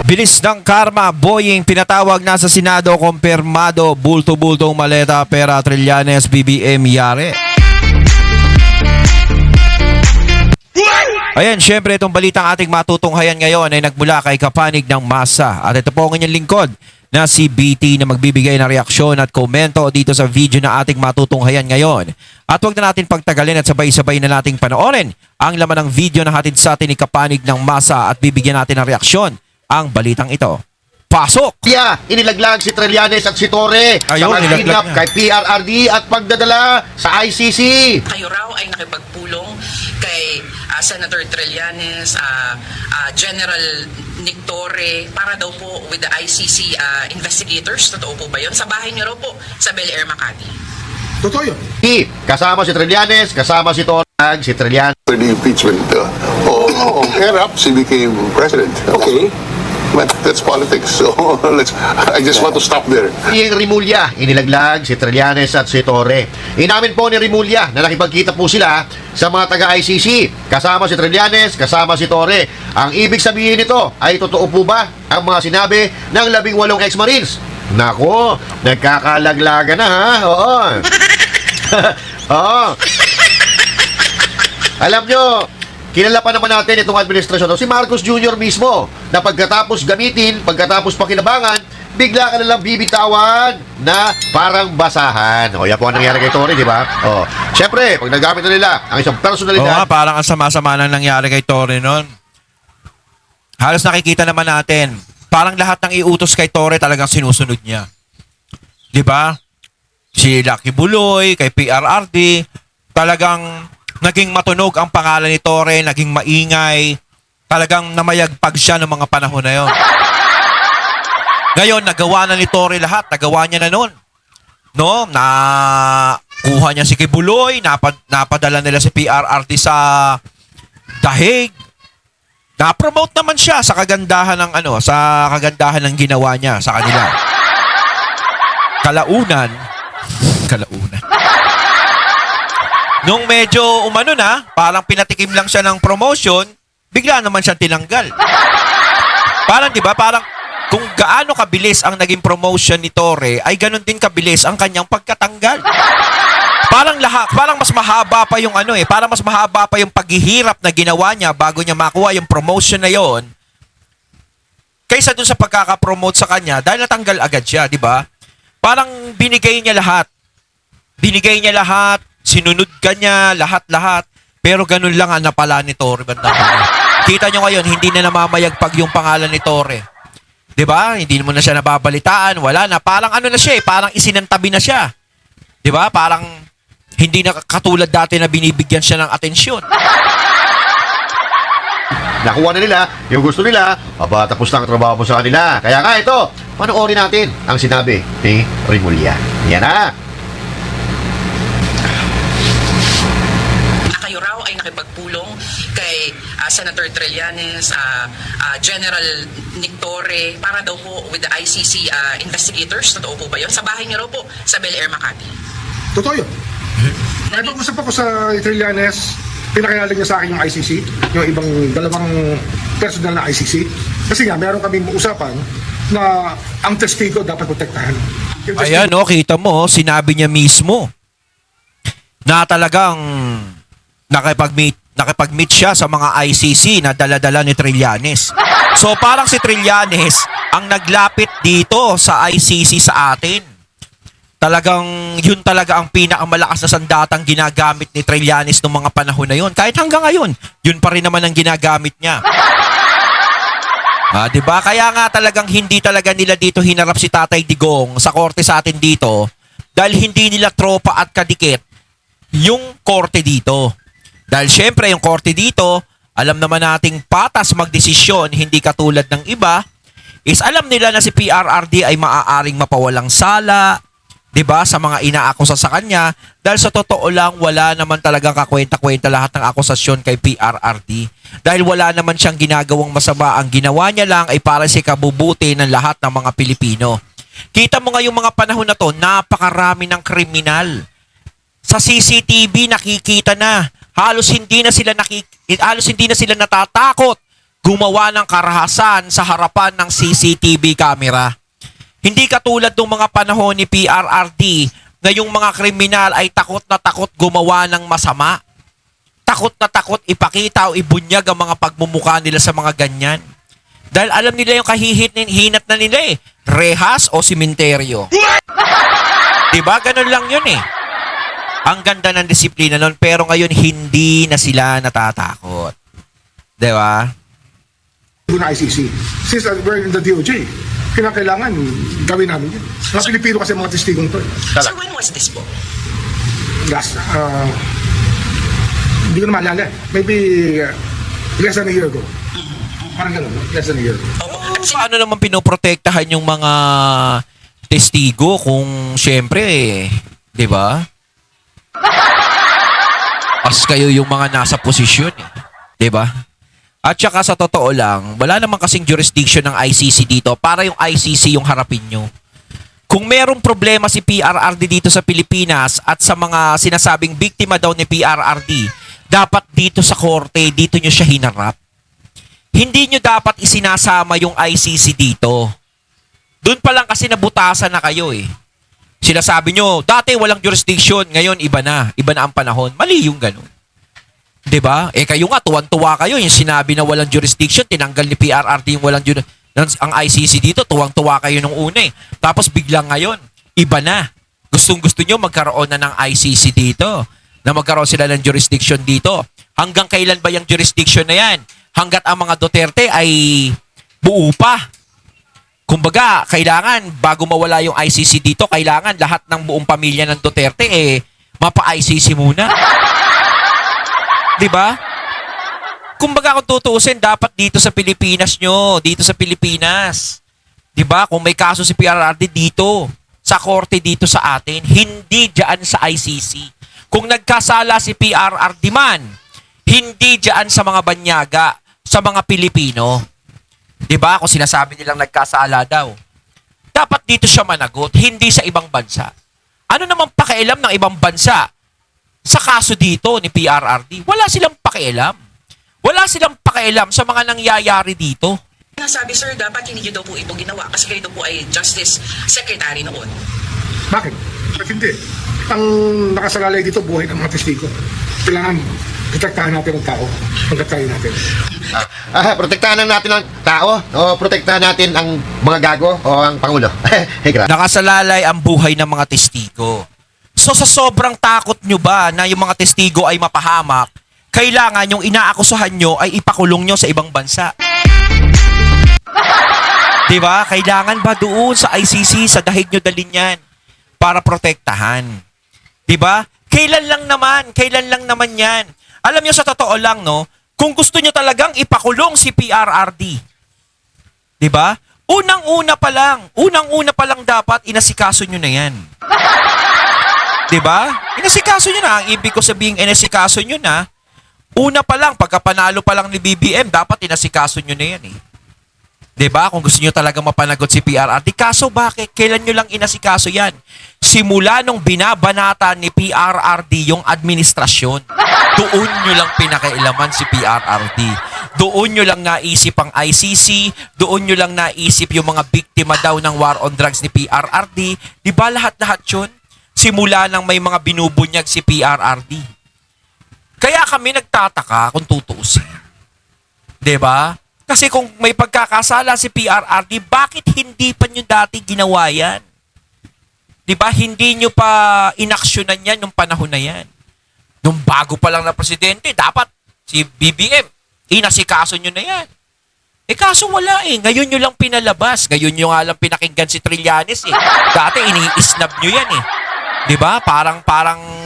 Bilis ng karma, Boying pinatawag na sa Senado, kumpirmado, bulto-bultong maleta, pera, Trillanes, BBM, yari. Ayan, syempre itong balitang ating matutunghayan ngayon ay nagmula kay Kapanig ng Masa. At ito po ang inyong lingkod na si BT na magbibigay ng reaksyon at komento dito sa video na ating matutunghayan ngayon. At huwag na natin pagtagalin at sabay-sabay na nating panoorin ang laman ng video na hatid sa atin ni Kapanig ng Masa at bibigyan natin ng reaksyon ang balitang ito. Pasok! Inilaglag si Trillanes at si Torre sa Ayun, pag-kidnap nilaglag kay PRRD at pagdadala sa ICC. Kayo raw ay nakipagpulong kay Senator Trillanes, General Nick Torre, para daw po with the ICC investigators. Totoo po ba yun? Sa bahay niyo raw po sa Bel Air, Makati. Totoo yun. Kasama si Trillanes, kasama si Torre, si Trillanes. For the impeachment, perhaps he became president. Okay. But that's politics. So I just want to stop there. Si Rimulya, inilaglag si Trillanes at si Torre. Inamin po ni Rimulya na nakipagkita po sila sa mga taga-ICC. Kasama si Trillanes, kasama si Torre. Ang ibig sabihin nito ay totoo po ba ang mga sinabi ng 18 ex-Marines? Nako, nagkakalaglaga na ha? Oo. Oo. Alam nyo, kilala pa naman natin itong administrasyon. Si Marcos Jr. mismo, na pagkatapos gamitin, pagkatapos pakinabangan, bigla ka nalang bibitawan na parang basahan. O, yan po ang nangyari kay Torre, di ba? O, syempre, pag nagamit na nila ang isang Oo personalidad, nga, parang ang sama-sama na nangyari kay Torre noon. Halos nakikita naman natin, parang lahat ng iutos kay Torre talagang sinusunod niya. Di ba? Si Lucky Buloy, kay PRRD, talagang naging matunog ang pangalan ni Torre, naging maingay, talagang namayagpag siya ng mga panahon na yon. Ngayon, nagawa na ni Torre lahat, nagawa niya na noon. No, kuha niya si Kibuloy, napadala nila si PRRD sa Dahig. Na-promote naman siya sa kagandahan ng sa kagandahan ng ginawa niya sa kanila. Kalaunan. Nung medyo umano na, parang pinatikim lang siya ng promotion, bigla naman siya tinanggal. Parang 'di ba? Parang kung gaano kabilis ang naging promotion ni Torre, ay ganun din kabilis ang kanyang pagkatanggal. Parang mas mahaba pa yung parang mas mahaba pa yung paghihirap na ginawa niya bago niya makuha yung promotion na yon. Kaysa dun sa pagkaka-promote sa kanya dahil natanggal agad siya, 'di ba? Parang binigay niya lahat. Sinunod ka niya, lahat-lahat. Pero ganun lang ang napala ni Torre. Kita nyo ngayon, hindi na namamayagpag yung pangalan ni Torre. 'Di ba? Hindi mo na siya nababalitaan, wala na. Parang na siya parang isinantabi na siya. 'Di ba? Parang hindi na katulad dati na binibigyan siya ng atensyon. nakuha na nila yung gusto nila, tapos na ang trabaho mo sa kanila. Kaya nga ito, panoorin natin ang sinabi ni Rimulya. Yan na. Kayo raw ay nakipagpulong kay Senator Trillanes, General Nick Torre, para daw po with the ICC investigators. Totoo po ba yun? Sa bahay niyo raw po sa Bel Air, Makati. Totoo yun. Nag-usap ako sa Trillanes, pinakilala niya sa akin yung ICC, yung ibang dalawang personal na ICC. Kasi nga, meron kaming usapan na ang testigo dapat protektahan. Ayan, kita mo, sinabi niya mismo na talagang nakipag-meet siya sa mga ICC na dala-dala ni Trillanes. So parang si Trillanes ang naglapit dito sa ICC sa atin. Talagang yun talaga ang pinakamalakas na sandatang ginagamit ni Trillanes noong mga panahon na yun. Kahit hanggang ngayon, yun pa rin naman ang ginagamit niya. 'Di ba? Kaya nga talagang hindi talaga nila dito hinarap si Tatay Digong sa korte sa atin dito dahil hindi nila tropa at kadikit yung korte dito. Dahil syempre yung korte dito, alam naman nating patas magdesisyon, hindi katulad ng iba, is alam nila na si PRRD ay maaaring mapawalang sala, 'di ba, sa mga inaakusa sa kanya, dahil sa totoo lang wala naman talagang kakwenta-kwenta lahat ng akusasyon kay PRRD. Dahil wala naman siyang ginagawang masama, ang ginawa niya lang ay para sa kabubuti ng lahat ng mga Pilipino. Kita mo nga yung mga panahon na to, napakarami ng kriminal. Sa CCTV nakikita na, halos hindi na sila natatakot gumawa ng karahasan sa harapan ng CCTV camera. Hindi katulad ng mga panahon ni PRRD na yung mga kriminal ay takot na takot gumawa ng masama. Takot na takot ipakita o ibunyag ang mga pagmumukha nila sa mga ganyan. Dahil alam nila yung hinat na nila eh. Rehas o simenteryo. Diba? Ganun lang yun eh. Ang ganda ng disiplina nun, pero ngayon hindi na sila natatakot. Diba? na ICC. Since we're in the DOJ, kinakailangan gawin namin yun. Mga Pilipino kasi mga testigong to. Sir, when was this po? Last, hindi ko na maalala. Maybe less than a year ago. Parang gano'n, less than a year ago. Opo. Paano naman pinoprotektahan yung mga testigo kung syempre, di ba? As kayo yung mga nasa posisyon, di ba? At saka sa totoo lang, wala naman kasing jurisdiction ng ICC dito para yung ICC yung harapin nyo. Kung merong problema si PRRD dito sa Pilipinas at sa mga sinasabing biktima daw ni PRRD, dapat dito sa korte, dito nyo siya hinarap. Hindi nyo dapat isinasama yung ICC dito. Doon pa lang kasi nabutasan na kayo eh. Sinasabi nyo, dati walang jurisdiction, ngayon iba na ang panahon. Mali yung ganun. 'Di ba? Kayo nga, tuwang-tuwa kayo. Yung sinabi na walang jurisdiction, tinanggal ni PRRD yung walang ang ICC dito, tuwang-tuwa kayo nung una eh. Tapos biglang ngayon, iba na. Gustong-gusto nyo magkaroon na ng ICC dito. Na magkaroon sila ng jurisdiction dito. Hanggang kailan ba yung jurisdiction na yan? Hanggat ang mga Duterte ay buo pa. Kumbaga, kailangan, bago mawala yung ICC dito, kailangan lahat ng buong pamilya ng Duterte, mapa-ICC muna. Diba? Kumbaga, kung tutuusin, dapat dito sa Pilipinas nyo, dito sa Pilipinas. Diba? Kung may kaso si PRRD dito, sa korte dito sa atin, hindi dyan sa ICC. Kung nagkasala si PRRD man, hindi dyan sa mga banyaga, sa mga Pilipino. Diba? Kung sinasabi nilang nagkasala daw. Dapat dito siya managot, hindi sa ibang bansa. Ano namang pakialam ng ibang bansa sa kaso dito ni PRRD? Wala silang pakialam. Wala silang pakialam sa mga nangyayari dito. Nasabi, sir, dapat hindi nyo daw po ito ginawa kasi kayo daw po ay Justice Secretary noon. Bakit? Bakit hindi? Ang nakasalalay dito, buhay ng mga testigo. Kailangan protektahan natin ang tao. Pagkatayin natin. Protektahan lang natin ang tao o protektahan natin ang mga gago o ang Pangulo. Hey, grabe. Nakasalalay ang buhay ng mga testigo. So sa sobrang takot nyo ba na yung mga testigo ay mapahamak, kailangan yung inaakusahan nyo ay ipakulong nyo sa ibang bansa. Diba? Kailangan ba doon sa ICC, sa dahig nyo dalhin yan para protektahan? Diba? Kailan lang naman yan. Alam nyo, sa totoo lang, no, kung gusto nyo talagang ipakulong si PRRD, diba? Unang-una pa lang dapat inasikaso nyo na yan. Diba? Inasikaso nyo na. Ang ibig ko sabihin, inasikaso nyo na. Una pa lang, pagkapanalo pa lang ni BBM, dapat inasikaso nyo na yan eh. Diba? Kung gusto nyo talaga mapanagot si PRRD. Kaso bakit? Kailan nyo lang inasikaso yan? Simula nung binabanata ni PRRD yung administrasyon, doon nyo lang pinakailaman si PRRD. Doon nyo lang naisip ang ICC, doon nyo lang naisip yung mga biktima daw ng war on drugs ni PRRD. Diba lahat-lahat yun? Simula nang may mga binubunyag si PRRD. Kaya kami nagtataka kung tutuusin. Diba? Kasi kung may pagkakasala si PRRD, bakit hindi pa nyo dati ginawa yan? Diba? Hindi nyo pa inaksyonan yan nung panahon na yan. Nung bago pa lang na presidente, dapat si BBM, inasikaso nyo na yan. Kaso wala Ngayon nyo lang pinalabas. Ngayon nyo nga lang pinakinggan si Trillanes Dati ini-snub nyo yan Diba? Parang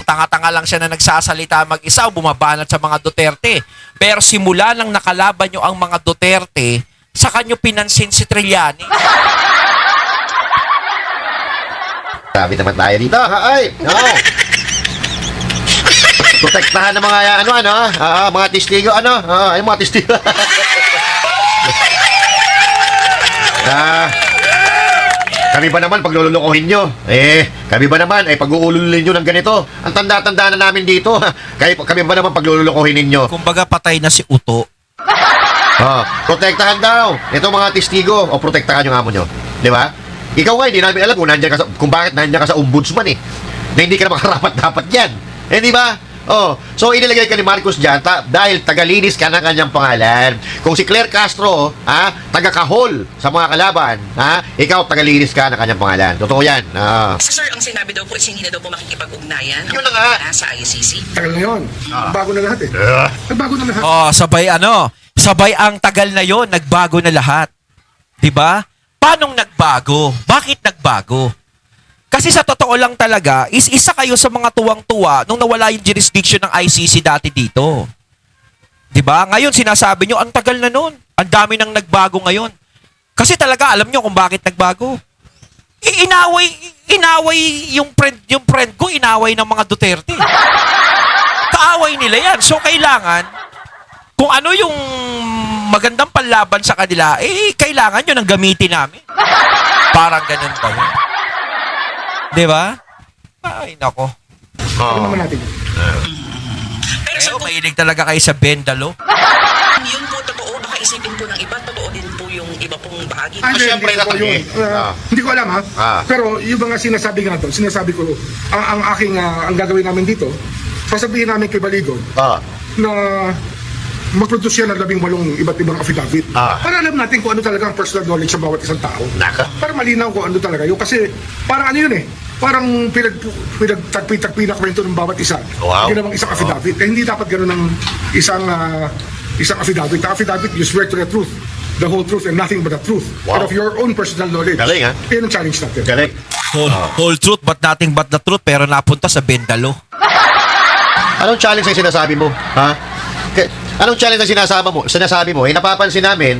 tanga-tanga lang siya na nagsasalita mag-isa o bumabanat sa mga Duterte. Pero simula nang nakalaban nyo ang mga Duterte, saka nyo pinansin si Trillanes. Sabi naman tayo dito. Ay! Oo. Protektahan ng mga mga testigo ay mga testigo. Kami ba naman paglululokohin nyo? Kami ba naman ay pag-uululin nyo ng ganito? Ang tanda-tanda na namin dito. Kami ba naman paglululokohin ninyo? Kumbaga patay na si Uto. Protektahan daw. Ito mga testigo, o protektahan yung amo nyo. Di ba? Ikaw nga, hindi namin alam kung bakit nandiyan ka sa ombudsman na hindi ka na makarapat dapat yan. Di ba? So inilagay ka ni Marcos dyan dahil tagalinis ka ng kanyang pangalan. Kung si Claire Castro, taga-kahol sa mga kalaban, ikaw tagalinis ka ng kanyang pangalan. Totoo yan. Sir, ang sinabi daw po is hindi na daw po makikipag-ugnayan Yun na nga. sa ICC. Tagal na yun. Bago na lahat eh. Nagbago na lahat. Sabay ang tagal na yon, nagbago na lahat. 'Di ba? Paanong nagbago? Bakit nagbago? Kasi sa totoo lang talaga, isa kayo sa mga tuwang-tuwa nung nawala yung jurisdiction ng ICC dati dito. 'Di ba? Ngayon sinasabi nyo, ang tagal na nun. Ang dami nang nagbago ngayon. Kasi talaga alam nyo kung bakit nagbago. Inaway yung friend ko, inaway ng mga Duterte. Kaaway nila yan. So kailangan, kung ano yung magandang panlaban sa kanila, kailangan yun ang gamitin namin. Parang ganun ba yun? Di ba? Ay, nako. Ano naman natin? Pero sir, Pero mahilig talaga kayo sa Bendalo. kung yun po totoo, baka isipin po ng iba, totoo din po yung iba pong bahagi. Siyempre, hindi ko natanggi. yun. Hindi ko alam ha. Pero yung mga sinasabi nga doon, sinasabi ko, ang gagawin namin dito, sasabihin namin kay Baligon na mag-produce yan ng 18 iba't ibang affidavit. Para alam natin kung ano talaga ang personal knowledge sa bawat isang tao. Naka. Para malinaw kung ano talaga yun. Kasi parang ano yun parang pinagtagpi-tagpi na kwento ng bawat isa. Wow. Ginawang isang affidavit. Hindi dapat gano'n ng isang affidavit. Ang affidavit, you swear to the truth, the whole truth and nothing but the truth. Wow. Out of your own personal knowledge. Galing, ha? Yan ang challenge natin. Galing. Whole truth but nothing but the truth, pero napunta sa Bendalo. Anong challenge ang sinasabi mo? Anong challenge ang sinasabi mo? Napapansin namin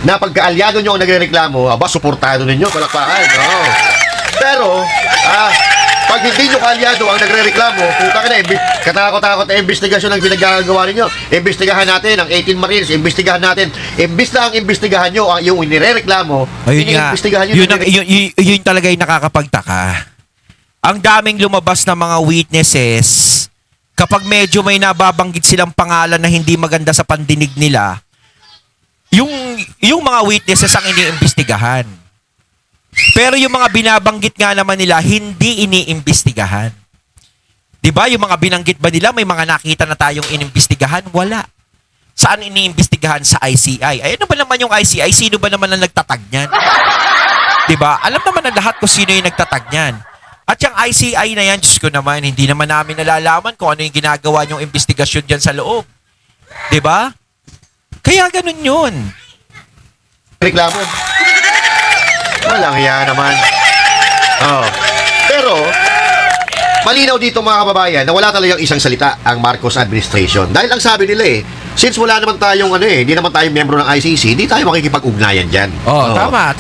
na pagka-alyado nyo ang nagre-reklamo, suportado ninyo, palakpakan. Pero, pag hindi nyo kaalyado ang nagre-reklamo, puta ka na, katakot-takot na investigasyon ang pinagagawa ninyo. Imbestigahan natin ang 18 Marines, imbestigahan natin. Imbis na ang imbestigahan nyo, yung nire-reklamo, Ayun nga, iniimbestigahan nyo. yun talaga yung nakakapagtaka. Ang daming lumabas na mga witnesses, kapag medyo may nababanggit silang pangalan na hindi maganda sa pandinig nila, yung mga witnesses ang iniimbestigahan. Pero yung mga binabanggit nga naman nila, hindi iniimbestigahan. 'Di ba? Yung mga binanggit ba nila, may mga nakita na tayong inimbestigahan? Wala. Saan iniimbestigahan? Sa ICI. Ay, ano ba naman yung ICI? Sino ba naman ang nagtatag niyan? 'Di ba? Alam naman ng lahat kung sino yung nagtatag niyan. At yung ICI na yan, Diyos ko naman, hindi naman namin nalalaman kung ano yung ginagawa niyong investigasyon dyan sa loob. 'Di ba? Kaya ganun yun. Reklamo. Walang hiya naman. Pero, malinaw dito mga kababayan na wala talagang isang salita ang Marcos administration. Dahil ang sabi nila since wala naman tayong hindi naman tayong miyembro ng ICC, hindi tayo makikipag-ugnayan dyan. Tama.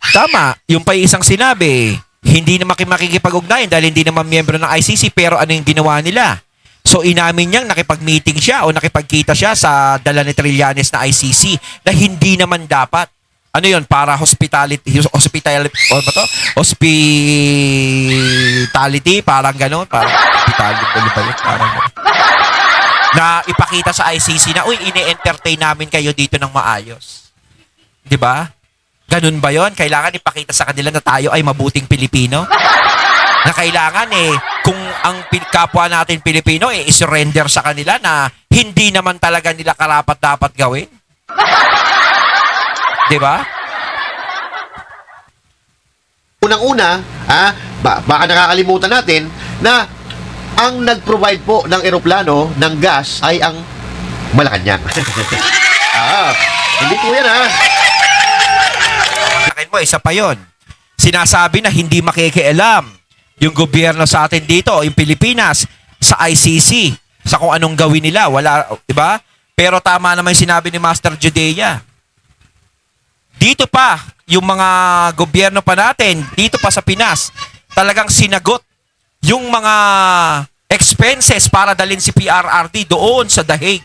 Tama. Yung pa isang sinabi, hindi na makikipag-ugnayan dahil hindi naman miyembro ng ICC, pero ano yung ginawa nila? So inamin niyang nakipag-meeting siya o nakipagkita siya sa dala ni Trillanes na ICC na hindi naman dapat. Ano yun? Para hospitality, parang gano'n. Parang hospitality, parang gano'n. Na ipakita sa ICC na, ini-entertain namin kayo dito ng maayos. 'Di ba? Ganun ba yon? Kailangan ipakita sa kanila na tayo ay mabuting Pilipino? Na kailangan kung ang kapwa natin Pilipino i-surrender sa kanila na hindi naman talaga nila karapat-dapat gawin? Di ba? Unang-una, baka nakakalimutan natin na ang nag-provide po ng eroplano ng gas ay ang Malacanang. Hindi po yan Sakin mo, isa pa yon. Sinasabi na hindi makikialam yung gobyerno sa atin dito, yung Pilipinas, sa ICC, sa kung anong gawin nila. Wala, di ba? Pero tama naman yung sinabi ni Master Judea. Dito pa, yung mga gobyerno pa natin, dito pa sa Pinas, talagang sinagot yung mga expenses para dalhin si PRRD doon sa The Hague.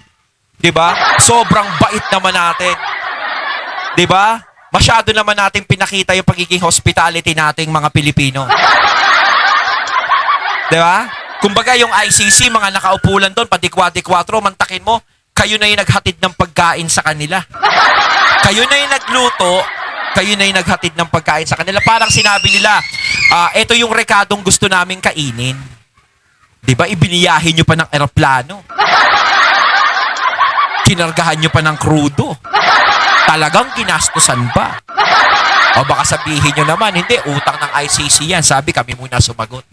Di ba? Sobrang bait naman natin. Di ba? Masyado naman natin pinakita yung pagiging hospitality nating mga Pilipino. Di ba? Kumbaga yung ICC, mga nakaupulan doon, padikwa-dikwatro, mantakin mo, kayo na yung naghatid ng pagkain sa kanila. Kayo na yung nagluto, kayo na yung naghatid ng pagkain sa kanila. Parang sinabi nila, ito yung rekadong gusto naming kainin. Di ba? Ibiniyahin nyo pa ng eroplano. Kinargahan nyo pa ng krudo. Talagang ginastusan pa. O baka sabihin nyo naman, hindi, utang ng ICC yan. Sabi, kami muna sumagot.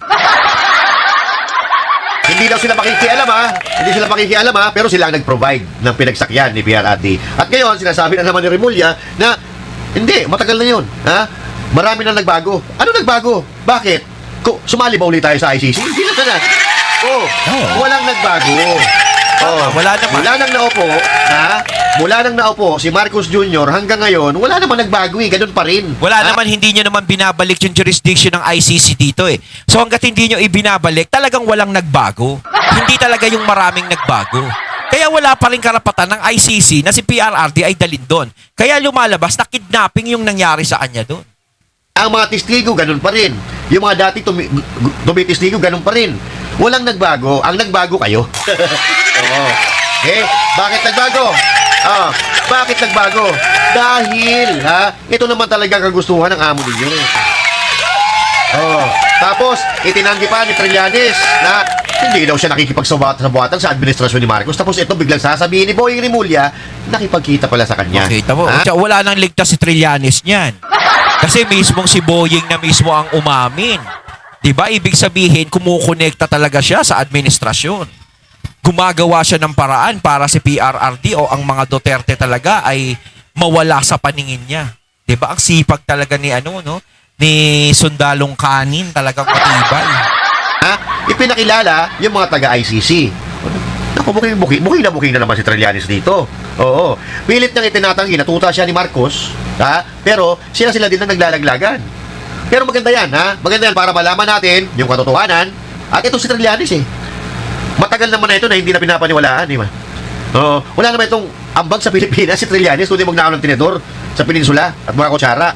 Hindi daw sila makikialam Hindi sila makikialam pero sila ang nag-provide ng pinagsakyan ni PRRD. At ngayon, sinasabi na naman ni Remulla na hindi, matagal na yun. Marami na nagbago. Ano nagbago? Bakit? Sumali ba ulit tayo sa ICC? Hindi na sana. Walang nagbago. Wala naman. Mula nang naupo si Marcos Jr. hanggang ngayon, wala naman nagbago ganun pa rin. Wala naman, hindi nyo naman binabalik yung jurisdiction ng ICC dito eh. So hanggat hindi nyo ibinabalik, talagang walang nagbago. Hindi talaga yung maraming nagbago. Kaya wala pa rin karapatan ng ICC na si PRRD ay dalin doon. Kaya lumalabas na kidnapping yung nangyari sa kanya doon. Ang mga testigo, ganun pa rin. Yung mga dati tumitestigo, ganun pa rin. Walang nagbago. Ang nagbago kayo. Bakit nagbago? Bakit nagbago? Dahil, ito naman talaga kagustuhan ng amo ninyo. Tapos, itinanggi pa ni Trillanes na hindi daw siya nakikipagsabuatan sa administrasyon ni Marcos. Tapos ito biglang sasabihin ni Boying Remulla, nakipagkita pala sa kanya. Makita mo. Tsaka wala nang ligtas si Trillanes niyan. Kasi mismong si Boying na mismo ang umamin. Diba? Ibig sabihin, kumukonekta talaga siya sa administrasyon. Gumagawa siya ng paraan para si PRRD o ang mga Duterte talaga ay mawala sa paningin niya. 'Di ba? Ang sipag talaga ni ni Sundalong Kanin, talagang matibay. Ipinakilala yung mga taga-ICC. Naku, buking na naman si Trillanes dito. Oo. Pilit niyang itinatanggi, natuta siya ni Marcos, pero sila din ang naglalaglagan. Pero maganda yan, Maganda yan para malaman natin yung katotohanan. At ito si Trillanes matagal naman na ito na hindi na pinapaniwalaan, di ba? Wala naman itong ambag sa Pilipinas si Trillanes, kundi magnakaw ng tinidor sa peninsula at mga kutsara.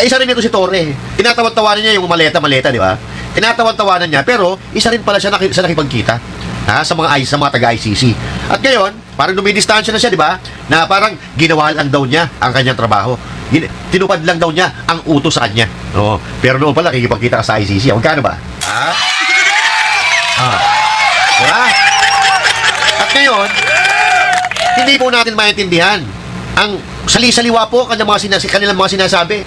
Isa rin ito si Torre. Tinatawad-tawanan niya yung maleta, di ba? Tinatawad-tawanan niya, pero isa rin pala siya sa nakipagkita sa mga taga-ICC. At ngayon, parang dumidistansya na siya, di ba? Na parang ginawa lang daw niya ang kanyang trabaho. Tinupad lang daw niya ang utos sa kanya. Pero noon pala, kikipagkita ka sa ICC. Magkano ba? Diba? At ngayon, hindi po natin maintindihan ang sali-saliwa po kanilang mga sinasabi.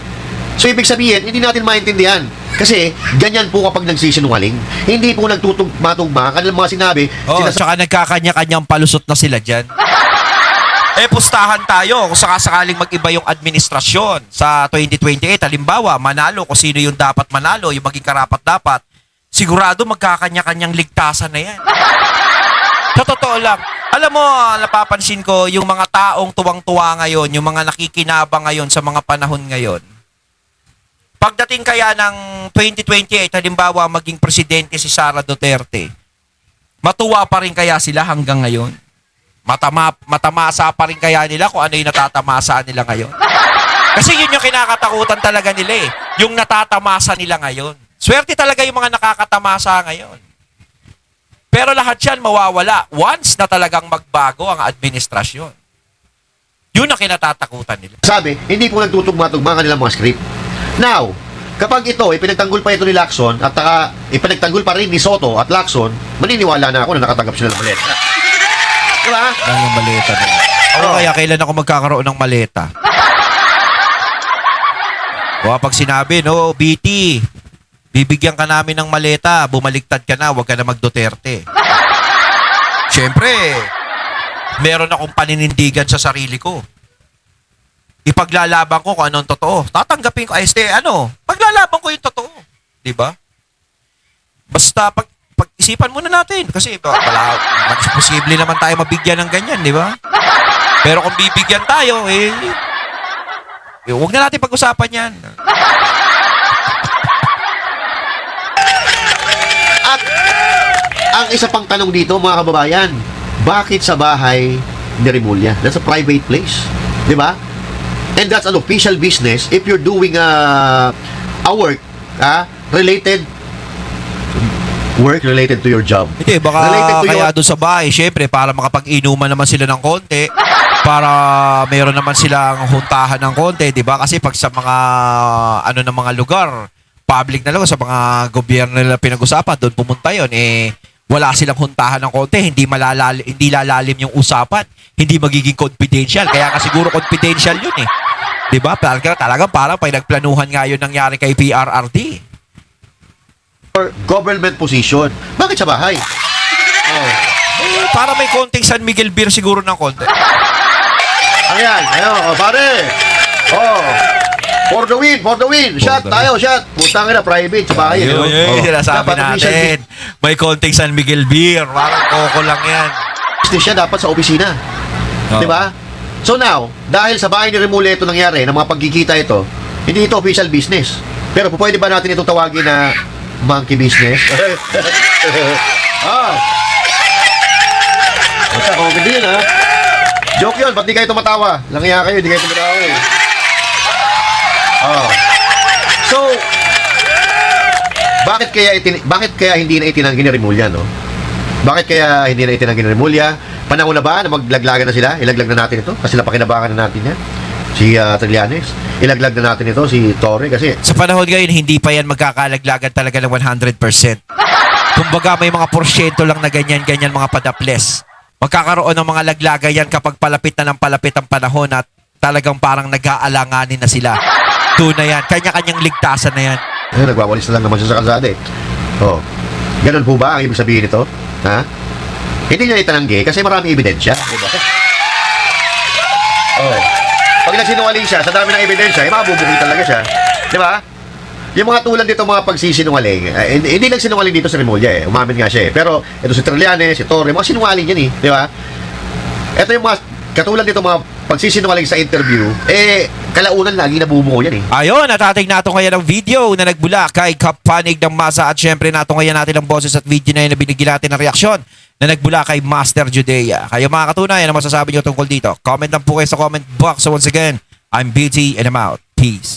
So, ibig sabihin, hindi natin maintindihan. Kasi, ganyan po kapag nagsisinungaling. Hindi po nagtutugma-tugma kanilang mga sinabi. Tsaka nagkakanya-kanyang palusot na sila dyan. Pustahan tayo kung sakasakaling mag-iba yung administrasyon sa 2028. Halimbawa, manalo kung sino yung dapat manalo, yung maging karapat-dapat. Sigurado magkakanya-kanyang ligtasan na yan. Sa totoo lang. Alam mo, napapansin ko, yung mga taong tuwang-tuwa ngayon, yung mga nakikinabang ngayon sa mga panahon ngayon, pagdating kaya ng 2028, halimbawa maging presidente si Sara Duterte, matuwa pa rin kaya sila hanggang ngayon? Matamasa pa rin kaya nila kung ano yung natatamasa nila ngayon? Kasi yun yung kinakatakutan talaga nila yung natatamasa nila ngayon. Swerte talaga yung mga nakakatamasa ngayon. Pero lahat yan mawawala once na talagang magbago ang administrasyon. Yun ang kinatatakutan nila. Sabi, hindi po nagtutugma-tugma kanilang mga script. Now, kapag ito, ipinagtanggol pa ito ni Lacson at ipinagtanggol pa rin ni Soto at Lacson, maniniwala na ako na nakatanggap sila ng maleta. Diba? Ang yung maleta na. Ako kaya kailan ako magkakaroon ng maleta? Pag sinabi, BT, bibigyan ka namin ng maleta, bumaligtad ka na, huwag ka na mag-Duterte. Siyempre, meron akong paninindigan sa sarili ko. Ipaglalaban ko kung anong totoo. Tatanggapin ko, paglalaban ko yung totoo. Diba? Basta, pag-isipan muna natin. Kasi, mas posible naman tayo mabigyan ng ganyan, di ba? Pero kung bibigyan tayo, huwag na natin pag-usapan yan. At ang isa pang tanong dito, mga kababayan, bakit sa bahay ni Remulla? That's a private place. Di ba? And that's an official business if you're doing a work related Work related to your job. Hindi, baka Related to kaya your... doon sa bahay, syempre, para makapag-inuman naman sila ng konti, para mayroon naman silang huntahan ng konti, di ba? Kasi pag sa mga, ano ng mga lugar, public na lugar, sa mga gobyerno nila pinag-usapan, doon pumunta yon wala silang huntahan ng konti, hindi lalalim yung usapan, hindi magiging confidential. Kaya nga siguro confidential yun eh. Di ba? Talagang parang pinagplanuhan nga yun nangyari kay PRRD. Or government position. Bakit sa bahay? Oh. Para may konting San Miguel beer siguro ng konti. Ayan, oh, pare. Oh. For the win. Shot tayo, shot. Putang ina, private sa bahay. Yun, Oh. sinasabi Dapat official natin. May konting San Miguel beer. Parang koko lang yan. business siya dapat sa opisina. Oh. Di ba? So now, dahil sa bahay ni Remulla ito nangyari, ng mga pagkikita ito, hindi ito official business. Pero pwede ba natin itong tawagin na monkey business? Ah. Basta comedy yun, ha? Joke yun, ba't di kayo tumatawa? Langya kayo, di kayo tumatawa eh. Oh. So, bakit kaya hindi na itinanggi ni Remulla, no? Bakit kaya hindi na itinanggi ni Remulla? Panahon na ba na maglaglagan na sila? Ilaglag na natin ito kasi napakinabangan na natin yan. Si Trillanes. Ilaglag na natin ito si Torre kasi Sa panahon ngayon, hindi pa yan magkakalaglagan talaga ng 100%. Kumbaga, may mga porsyento lang na ganyan-ganyan mga padaples. Magkakaroon ng mga laglagan yan kapag palapit na ng palapit ang panahon at talagang parang nag-aalanganin na sila. Doon na yan. Kanya-kanyang ligtasan na yan. nagwawalis na lang naman siya sa kalsada eh. Oh. Ganun po ba ang ibig sabihin nito? Ha? Hindi niya itananggi kasi marami ebidensya. Diba? Oh. Pag nagsinungaling siya, sa dami ng ebidensya, mabubuking talaga siya. Di ba? Yung mga tulad dito, mga pagsisinungaling, hindi nagsinungaling dito si Remulla eh. Umamin nga siya eh. Pero ito si Trillanes, si Torre, mga sinungaling yan eh. Di ba? Ito yung mga, katulad dito mga pagsisinungaling sa interview, kalaunan lagi nabubungo yan eh. Ayun, natatig natin kaya ng video na nagbula kay Kapanig ng Masa at syempre natin kaya natin ang boses at video na yun na binigyan natin ng reaksyon na nagbula kay Master Judea. Kayo mga katunayan, ano masasabi nyo tungkol dito? Comment lang po kayo sa comment box. So once again, I'm BT and I'm out. Peace.